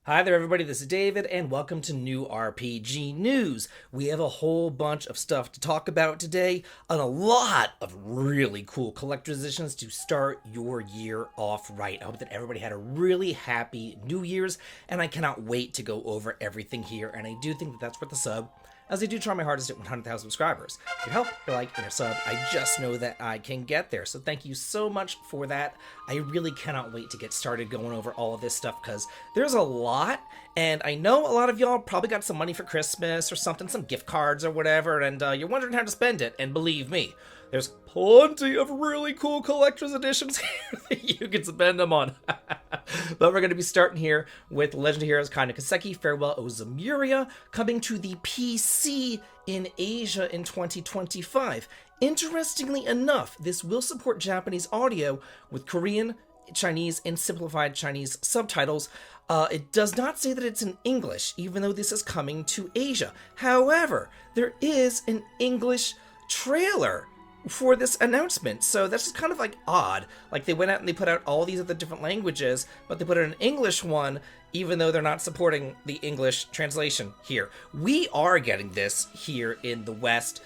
Hi there everybody, this is David and welcome to New RPG News. We have a whole bunch of stuff to talk about today and a lot of really cool collector's editions to start your year off right. I hope that everybody had a really happy New Year's and I cannot wait to go over everything here, and I do think that that's worth the sub, as I do try my hardest at 100,000 subscribers. If you help, your like, and your sub, I just know that I can get there. So thank you so much for that. I really cannot wait to get started going over all of this stuff because there's a lot, and I know a lot of y'all probably got some money for Christmas or something, some gift cards or whatever, and you're wondering how to spend it, and believe me, there's plenty of really cool collector's editions here that you can spend them on. But we're going to be starting here with Legend of Heroes Kind of Kaseki Farewell Ozamuria coming to the PC in Asia in 2025. Interestingly enough, this will support Japanese audio with Korean, Chinese, and simplified Chinese subtitles. It does not say that it's in English, even though this is coming to Asia. However, there is an English trailer for this announcement, so that's just kind of like odd. Like, they went out and they put out all these other different languages, but they put out an English one even though they're not supporting the English translation here. We are getting this here in the West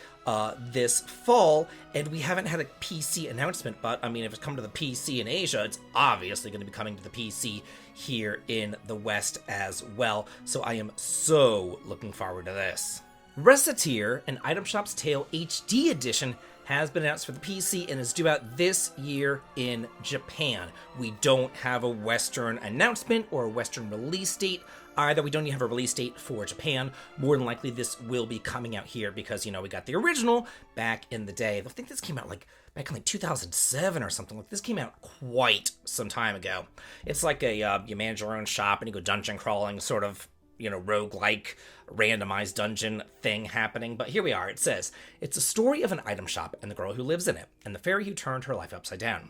this fall, and we haven't had a PC announcement, but I mean, if it's come to the PC in Asia, it's obviously going to be coming to the PC here in the West as well, so I am so looking forward to this. Recettear, an Item Shop's Tale HD edition, has been announced for the PC and is due out this year in Japan. We don't have a Western announcement or a Western release date either. We don't even have a release date for Japan. More than likely this will be coming out here because, you know, we got the original back in the day. I think this came out back in 2007 or something. Like, this came out quite some time ago. It's like a you manage your own shop and you go dungeon crawling, sort of, you know, roguelike randomized dungeon thing happening. But here we are. It says, it's a story of an item shop and the girl who lives in it, and the fairy who turned her life upside down.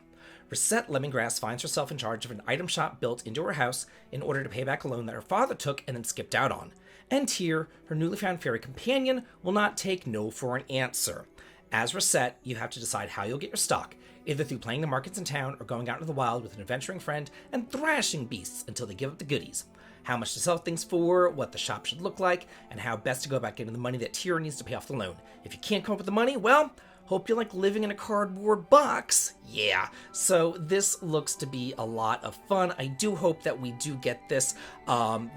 Recette Lemongrass finds herself in charge of an item shop built into her house in order to pay back a loan that her father took and then skipped out on. And here, her newly found fairy companion will not take no for an answer. As Recette, you have to decide how you'll get your stock, either through playing the markets in town or going out into the wild with an adventuring friend and thrashing beasts until they give up the goodies. How much to sell things for, what the shop should look like, and how best to go about getting the money that Tyr needs to pay off the loan. If you can't come up with the money, well, hope you like living in a cardboard box. Yeah, so this looks to be a lot of fun. I do hope that we do get this.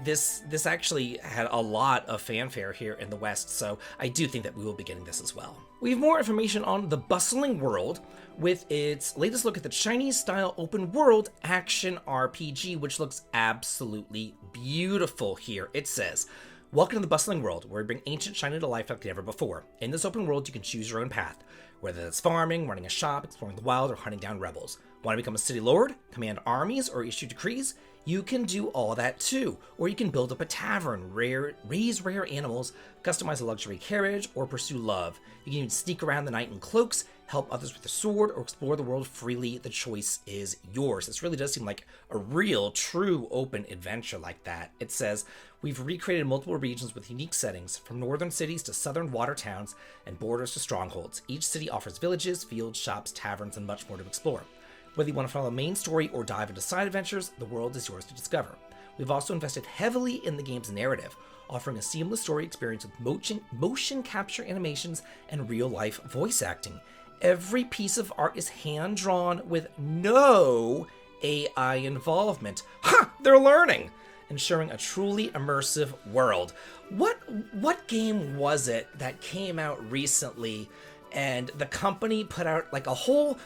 This actually had a lot of fanfare here in the West, so I do think that we will be getting this as well. We have more information on The Bustling World with its latest look at the Chinese-style open-world action RPG, which looks absolutely beautiful here. It says, welcome to the Bustling World, where we bring ancient China to life like never before. In this open world, you can choose your own path, whether that's farming, running a shop, exploring the wild, or hunting down rebels. Want to become a city lord, command armies, or issue decrees? You can do all that too. Or you can build up a tavern, raise rare animals, customize a luxury carriage, or pursue love. You can even sneak around the night in cloaks, help others with a sword, or explore the world freely. The choice is yours. This really does seem like a real, true open adventure like that. It says, we've recreated multiple regions with unique settings, from northern cities to southern water towns and borders to strongholds. Each city offers villages, fields, shops, taverns, and much more to explore. Whether you want to follow the main story or dive into side adventures, the world is yours to discover. We've also invested heavily in the game's narrative, offering a seamless story experience with motion capture animations and real-life voice acting. Every piece of art is hand-drawn with no AI involvement. Ha! They're learning! Ensuring a truly immersive world. What game was it that came out recently and the company put out like a whole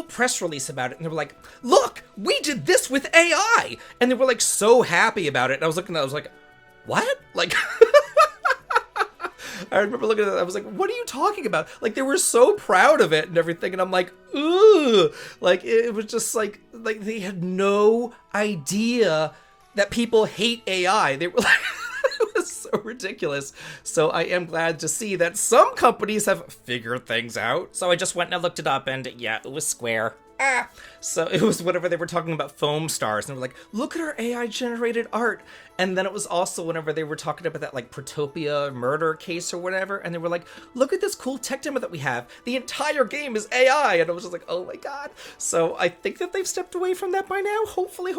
press release about it, and they were like, look, we did this with AI, and they were like so happy about it, and I was looking at it, I was like, what? Like, I remember looking at it, I was like, what are you talking about? Like, they were so proud of it and everything, and I'm like, ooh, like, it was just like they had no idea that people hate AI. They were like, it was so ridiculous. So I am glad to see that some companies have figured things out. So I just went and I looked it up, and yeah, it was Square. So it was whenever they were talking about foam stars, and they were like, look at our AI generated art. And then it was also whenever they were talking about that like Protopia murder case or whatever, and they were like, look at this cool tech demo that we have. The entire game is AI. And I was just like, oh my god. So I think that they've stepped away from that by now. Hopefully.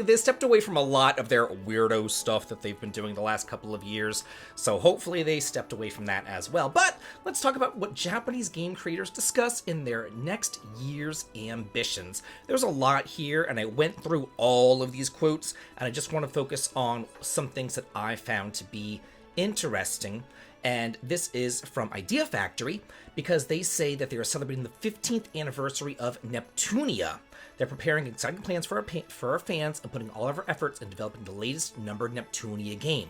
They stepped away from a lot of their weirdo stuff that they've been doing the last couple of years. So hopefully they stepped away from that as well. But let's talk about what Japanese game creators discuss in their next year's ambitions. There's a lot here, and I went through all of these quotes, and I just want to focus on some things that I found to be interesting. And this is from Idea Factory, because they say that they are celebrating the 15th anniversary of Neptunia. They're preparing exciting plans for our fans and putting all of our efforts in developing the latest numbered Neptunia game.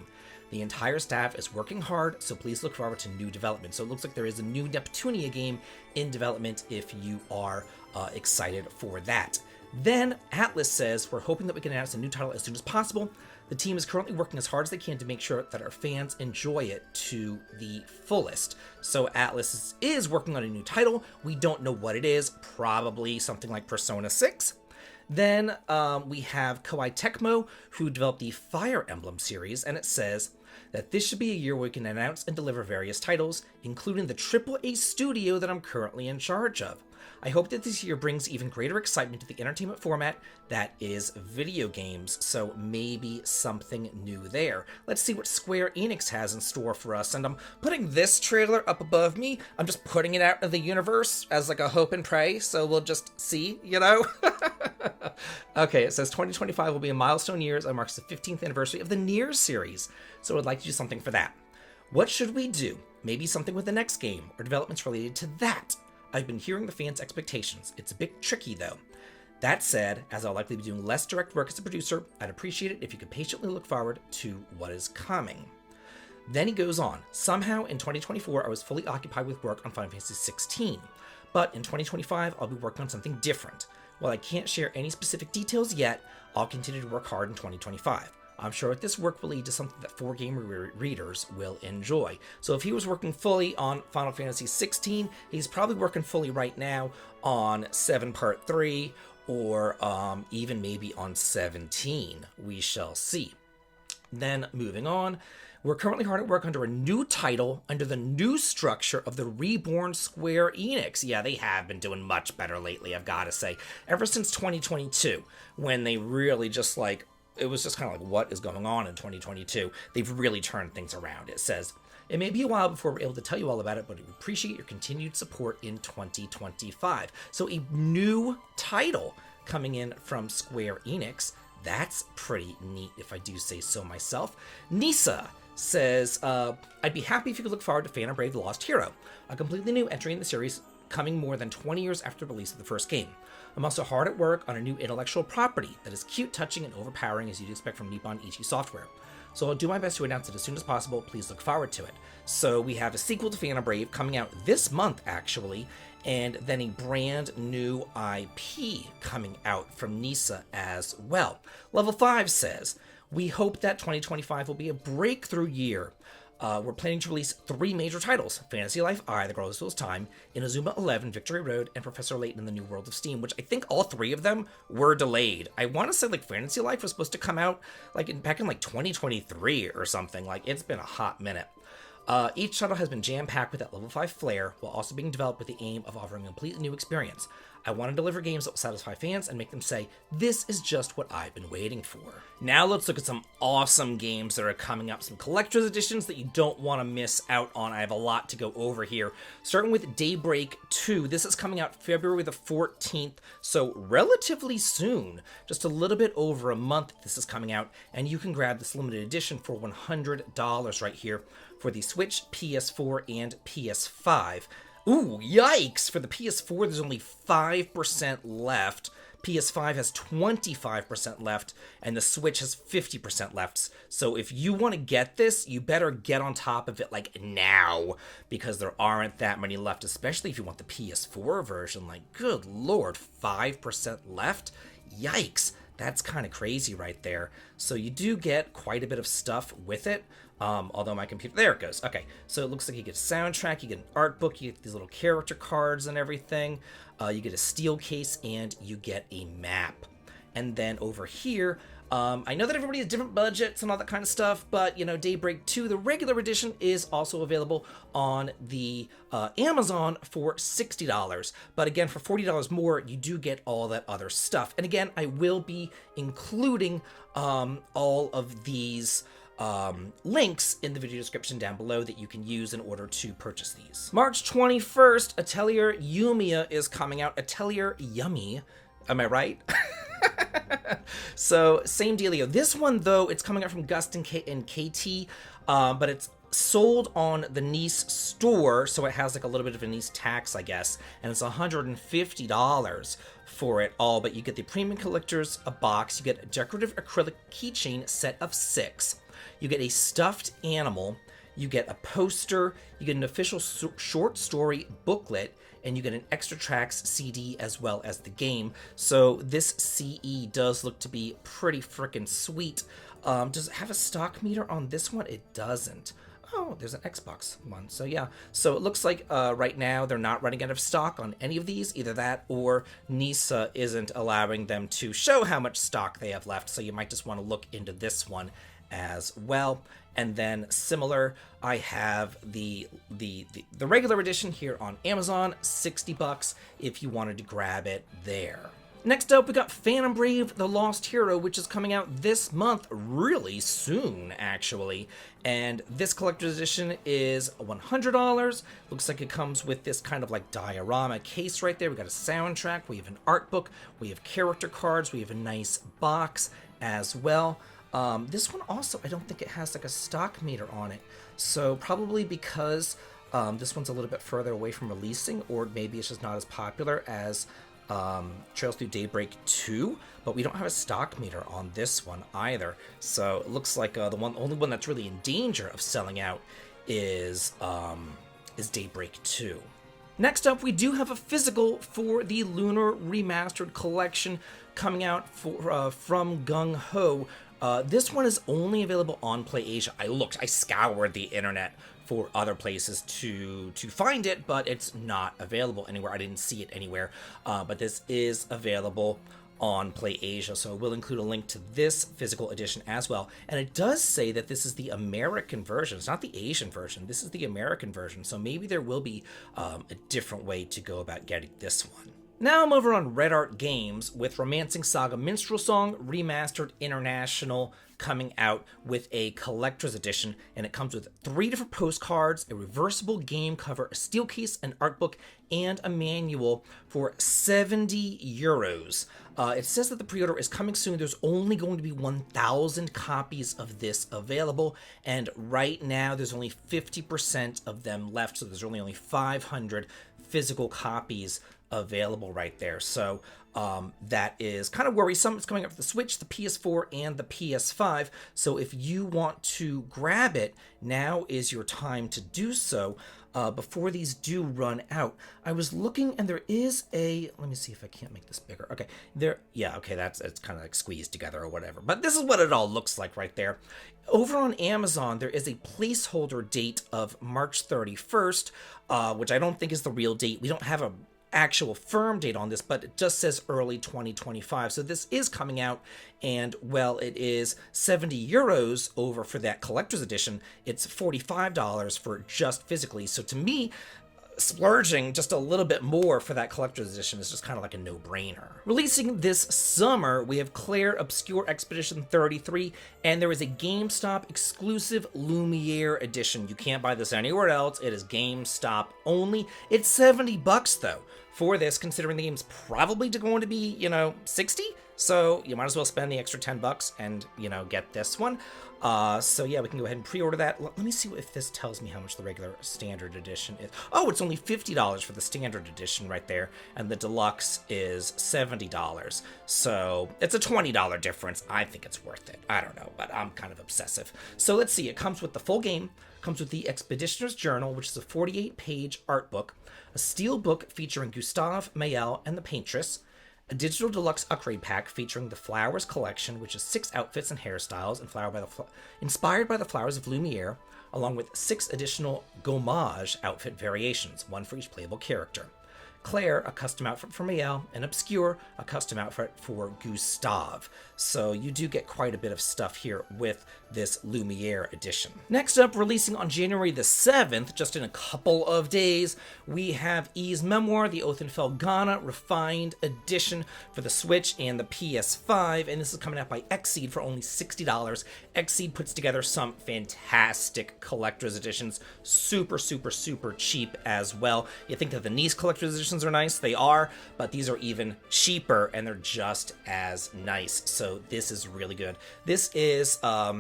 The entire staff is working hard, so please look forward to new development. So it looks like there is a new Neptunia game in development if you are excited for that. Then Atlas says, we're hoping that we can announce a new title as soon as possible. The team is currently working as hard as they can to make sure that our fans enjoy it to the fullest. So Atlas is working on a new title. We don't know what it is, probably something like Persona 6. Then we have Koei Tecmo, who developed the Fire Emblem series, and it says that this should be a year where we can announce and deliver various titles, including the AAA studio that I'm currently in charge of. I hope that this year brings even greater excitement to the entertainment format that is video games, so maybe something new there. Let's see what Square Enix has in store for us, and I'm putting this trailer up above me. I'm just putting it out in the universe as like a hope and pray, so we'll just see, you know? Okay, it says 2025 will be a milestone year as it marks the 15th anniversary of the Nier series, so I'd like to do something for that. What should we do? Maybe something with the next game, or developments related to that. I've been hearing the fans' expectations. It's a bit tricky though. That said, as I'll likely be doing less direct work as a producer, I'd appreciate it if you could patiently look forward to what is coming. Then he goes on, somehow in 2024 I was fully occupied with work on Final Fantasy 16, but in 2025 I'll be working on something different. While I can't share any specific details yet, I'll continue to work hard in 2025. I'm sure that this work will lead to something that 4Gamer readers will enjoy. So if he was working fully on Final Fantasy 16, he's probably working fully right now on 7 Part 3, or even maybe on 17. We shall see. Then moving on, we're currently hard at work under a new title, under the new structure of the reborn Square Enix. Yeah, they have been doing much better lately, I've got to say. Ever since 2022, when they really just like, it was just kind of like, what is going on in 2022? They've really turned things around. It says, it may be a while before we're able to tell you all about it, but we appreciate your continued support in 2025. So a new title coming in from Square Enix. That's pretty neat, if I do say so myself. Nisa says, I'd be happy if you could look forward to Phantom Brave: The Lost Hero, a completely new entry in the series coming more than 20 years after the release of the first game. I'm also hard at work on a new intellectual property that is cute, touching, and overpowering as you'd expect from Nippon Ichi Software. So I'll do my best to announce it as soon as possible. Please look forward to it. So we have a sequel to Phantom Brave coming out this month, actually, and then a brand new IP coming out from Nisa as well. Level 5 says, we hope that 2025 will be a breakthrough year. We're planning to release 3 major titles: Fantasy Life I, The Girl Who Steals Time, Inazuma 11, Victory Road, and Professor Layton in the New World of Steam, which I think all 3 of them were delayed. I want to say like Fantasy Life was supposed to come out back in 2023 or something. Like, it's been a hot minute. Each title has been jam-packed with that level 5 flair, while also being developed with the aim of offering a completely new experience. I want to deliver games that will satisfy fans and make them say, this is just what I've been waiting for. Now let's look at some awesome games that are coming up, some collector's editions that you don't want to miss out on. I have a lot to go over here. Starting with Daybreak 2. This is coming out February the 14th, so relatively soon. Just a little bit over a month this is coming out, and you can grab this limited edition for $100 right here for the Switch, PS4, and PS5. Ooh, yikes! For the PS4, there's only 5% left. PS5 has 25% left, and the Switch has 50% left. So if you want to get this, you better get on top of it like now, because there aren't that many left, especially if you want the PS4 version. Like, good lord, 5% left? Yikes! That's kind of crazy right there. So you do get quite a bit of stuff with it. Although my computer, there it goes. Okay, so it looks like you get a soundtrack, you get an art book, you get these little character cards and everything. You get a steel case, and you get a map. And then over here, I know that everybody has different budgets and all that kind of stuff, but, you know, Daybreak 2, the regular edition, is also available on the Amazon for $60. But again, for $40 more, you do get all that other stuff. And again, I will be including all of these links in the video description down below that you can use in order to purchase these. March 21st, Atelier Yumia is coming out. Atelier Yummy. Am I right? So, same dealio. This one, though, it's coming out from Gust and KT, but it's sold on the Nice store, so it has like a little bit of a Nice tax, I guess, and it's $150 for it all. But you get the premium collectors, a box, you get a decorative acrylic keychain set of 6, you get a stuffed animal, you get a poster, you get an official short story booklet, and you get an extra tracks CD as well as the game. So this CE does look to be pretty freaking sweet. Does it have a stock meter on this one? It doesn't. Oh, there's an Xbox one. So yeah. So it looks like right now they're not running out of stock on any of these. Either that or NISA isn't allowing them to show how much stock they have left. So you might just want to look into this one as well. And then similar, I have the regular edition here on Amazon, $60 if you wanted to grab it there. Next up, we got Phantom Brave: The Lost Hero, which is coming out this month, really soon, actually. And this collector's edition is $100. Looks like it comes with this kind of like diorama case right there. We got a soundtrack, we have an art book, we have character cards, we have a nice box as well. This one also, I don't think it has like a stock meter on it. So probably because this one's a little bit further away from releasing, or maybe it's just not as popular as Trails Through Daybreak 2, but we don't have a stock meter on this one either. So it looks like the only one that's really in danger of selling out is Daybreak 2. Next up, we do have a physical for the Lunar Remastered Collection coming out from Gung Ho. This one is only available on PlayAsia. I scoured the internet for other places to find it, but it's not available anywhere. I didn't see it anywhere, but this is available on PlayAsia, so we'll include a link to this physical edition as well. And it does say that this is the American version. It's not the Asian version. This is the American version, so maybe there will be a different way to go about getting this one. Now I'm over on Red Art Games with Romancing Saga Minstrel Song Remastered International coming out with a collector's edition, and it comes with 3 different postcards, a reversible game cover, a steel case, an art book, and a manual for €70. It says that the pre-order is coming soon. There's only going to be 1,000 copies of this available, and right now there's only 50% of them left, so there's only 500 physical copies available right there. So that is kind of worrisome. It's coming up for the Switch, the PS4, and the PS5. So if you want to grab it, now is your time to do so before these do run out. I was looking, and there is a, let me see if I can't make this bigger. Okay, it's kind of like squeezed together or whatever. But this is what it all looks like right there. Over on Amazon, there is a placeholder date of March 31st, which I don't think is the real date. We don't have a actual firm date on this, but it just says early 2025. So this is coming out, and well, it is €70 over for that collector's edition. It's $45 for just physically. So to me, splurging just a little bit more for that collector's edition is just kind of like a no-brainer. Releasing this summer, we have Claire Obscure Expedition 33, and there is a GameStop exclusive Lumiere edition. You can't buy this anywhere else. It is GameStop only. It's $70 though for this, considering the game's probably going to be, $60. So you might as well spend the extra $10 and, get this one. So yeah, we can go ahead and pre-order that. Let me see if this tells me how much the regular standard edition is. Oh, it's only $50 for the standard edition right there, and the deluxe is $70. So it's a $20 difference. I think it's worth it. I don't know, but I'm kind of obsessive. So let's see. It comes with the full game, comes with the Expeditioner's Journal, which is a 48-page art book, a steel book featuring Gustave Mayel and the Paintress, a digital deluxe upgrade pack featuring the Flowers collection, which is 6 outfits and hairstyles inspired by the flowers of Lumiere, along with 6 additional gommage outfit variations, one for each playable character. Claire, a custom outfit for Miel, and Obscure, a custom outfit for Gustave. So you do get quite a bit of stuff here with this Lumiere edition. Next up, releasing on January the 7th, just in a couple of days, we have E's Memoir, the Othenfeld Ghana Refined Edition for the Switch and the PS5, and this is coming out by Xseed for only $60. Xseed puts together some fantastic collector's editions, super cheap as well. You think that the Nice collector's editions are nice? They are, but these are even cheaper, and they're just as nice. So this is really good. This is a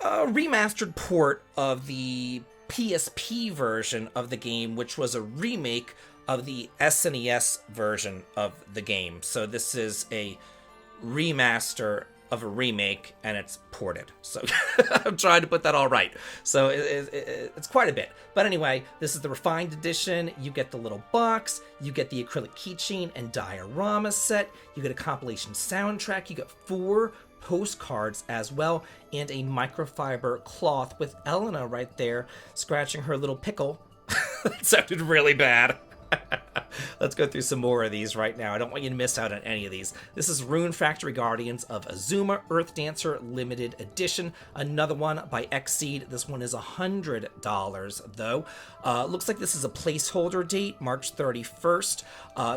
remastered port of the PSP version of the game, which was a remake of the SNES version of the game. So this is a remaster of a remake, and it's ported. So I'm trying to put that all right. So it's quite a bit. But anyway, this is the refined edition. You get the little box, you get the acrylic keychain and diorama set, you get a compilation soundtrack, you get 4 postcards as well, and a microfiber cloth with Elena right there scratching her little pickle. That sounded really bad. Let's go through some more of these right now. I don't want you to miss out on any of these. This is Rune Factory Guardians of Azuma Earth Dancer Limited Edition. Another one by Xseed. This one is $100 though. Looks like this is a placeholder date, March 31st.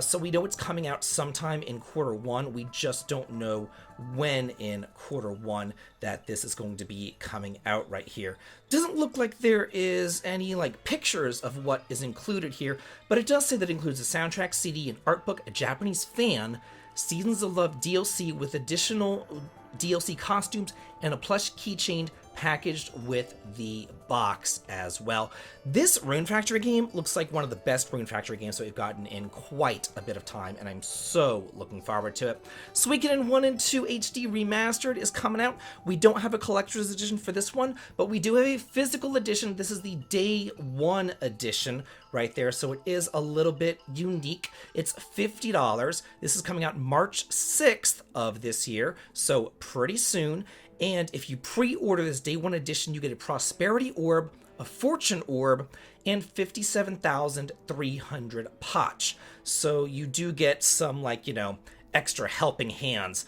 So we know it's coming out sometime in Q1. We just don't know when in Q1 that this is going to be coming out right here. Doesn't look like there is any like pictures of what is included here, but it does say that it includes a soundtrack, CD, an art book, a Japanese fan, Seasons of Love DLC with additional DLC costumes, and a plush keychain packaged with the box as well. This Rune Factory game looks like one of the best Rune Factory games that we've gotten in quite a bit of time, and I'm so looking forward to it. Suikoden 1 and 2 HD Remastered is coming out. We don't have a collector's edition for this one, but we do have a physical edition. This is the Day 1 edition right there, so it is a little bit unique. It's $50. This is coming out March 6th of this year, so pretty soon. And if you pre-order this Day 1 edition, you get a Prosperity Orb, a Fortune Orb, and 57,300 Potch. So you do get some, like, you know, extra helping hands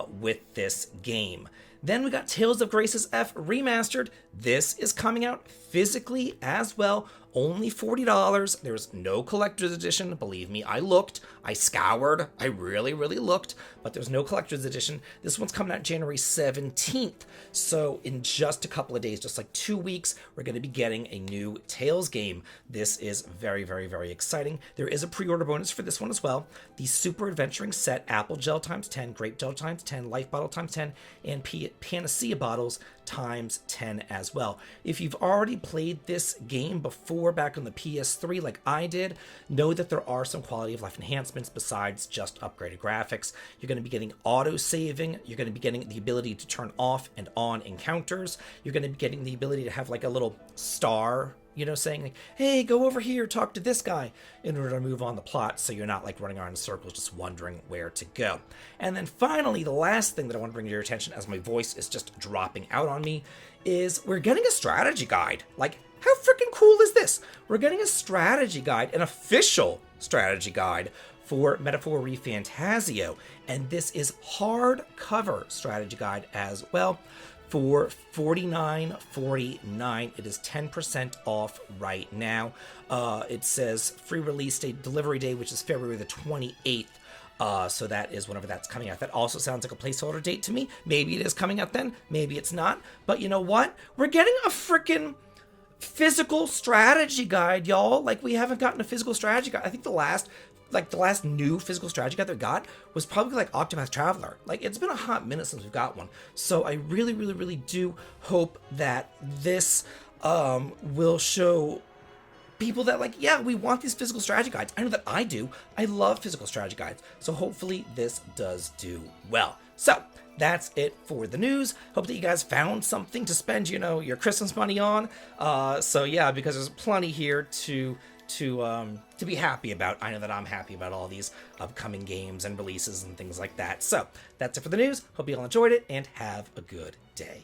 with this game. Then we got Tales of Graces F Remastered. This is coming out physically as well, only $40. There's no collector's edition. Believe me, I looked, I scoured, I really looked, but there's no collector's edition. This one's coming out January 17th. So in just a couple of days, just like 2 weeks, we're going to be getting a new Tales game. This is very exciting. There is a pre-order bonus for this one as well. The Super Adventuring Set, Apple Gel times 10, Grape Gel times 10, Life Bottle times 10, and Panacea Bottles times 10 as well. If you've already played this game before back on the PS3 like I did, know that there are some quality of life enhancements besides just upgraded graphics. You're going to be getting auto saving, you're going to be getting the ability to turn off and on encounters, you're going to be getting the ability to have like a little star, you know, saying like, hey, go over here, talk to this guy, in order to move on the plot, so you're not like running around in circles just wondering where to go. And then finally, the last thing that I want to bring to your attention, as my voice is just dropping out on me, is we're getting a strategy guide. Like, how freaking cool is this? We're getting a strategy guide, an official strategy guide for Metaphor ReFantazio, and this is hardcover strategy guide as well. For $49.49. It is 10% off right now. It says free release date, delivery day, which is February the 28th. So that is whenever that's coming out. That also sounds like a placeholder date to me. Maybe it is coming out then. Maybe it's not. But you know what? We're getting a freaking physical strategy guide, y'all. Like, we haven't gotten a physical strategy guide. I think the last new physical strategy guide that we got was probably like Octopath Traveler. Like, it's been a hot minute since we've got one. So I really do hope that this will show people that, like, yeah, we want these physical strategy guides. I know that I do. I love physical strategy guides. So hopefully this does do well. So that's it for the news. Hope that you guys found something to spend, you know, your Christmas money on. So yeah, because there's plenty here to to be happy about. I know that I'm happy about all these upcoming games and releases and things like that. So that's it for the news. Hope you all enjoyed it and have a good day.